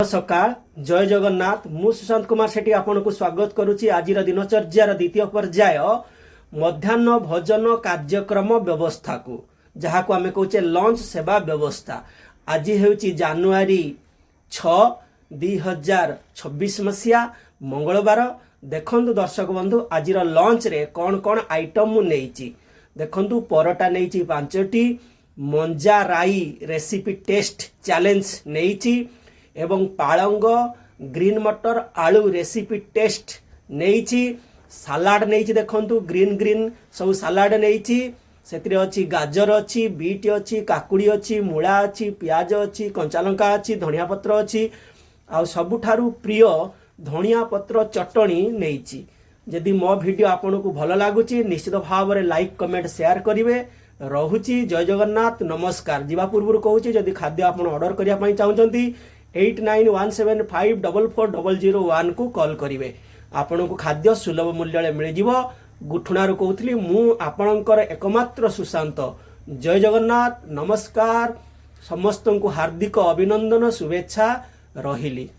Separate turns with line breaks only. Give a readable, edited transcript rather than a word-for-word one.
सकाळ जय जगन्नाथ मु सुशांत कुमार सेठी आपको स्वागत करुच्ची आज दिनचर्यार द्वितीय पर्याय मध्याह्न भोजन कार्यक्रम व्यवस्था को जहाँ को आम कहे लंच सेवा व्यवस्था आज हूँ जानुआरी 6, 2026 मसीहा मंगलवार। देखु दर्शक बंधु आज लंच रे कौन कौन आइटम मुझे देखु परोटा नहीं 5टी मंजा राई रेसिपी टेस्ट चैलेंज नहीं एवं पालंग ग्रीन मटर आलू रेसिपी टेस्ट नहीं सालाड नहीं देखंतु ग्रीन ग्रीन सब सालाड नहीं से अच्छी गाजर अच्छी बीट अच्छी काकुड़ी अच्छी मूला अच्छी पियाज अच्छी कंचा लंका अच्छी धनिया पत्र अच्छी आ सबुठारु प्रिय धनिया पत्र चटनी नहीं। जदि मो वीडियो आपन को भल लगुच निश्चित भाव में लाइक कमेंट शेयर करेंगे। रहुची जय जगन्नाथ नमस्कार। जीवा पूर्व कहूँ जदि खाद्य आप ऑर्डर करने चाहते 8917544001 को कॉल करेंगे। आपण को खाद्य सुलभ मूल्य मिल जाव। गुठुणार कहूली मु आपणकर एकमात्र सुशांत। जय जगन्नाथ नमस्कार। समस्त को हार्दिक अभिनंदन शुभेच्छा रहिली।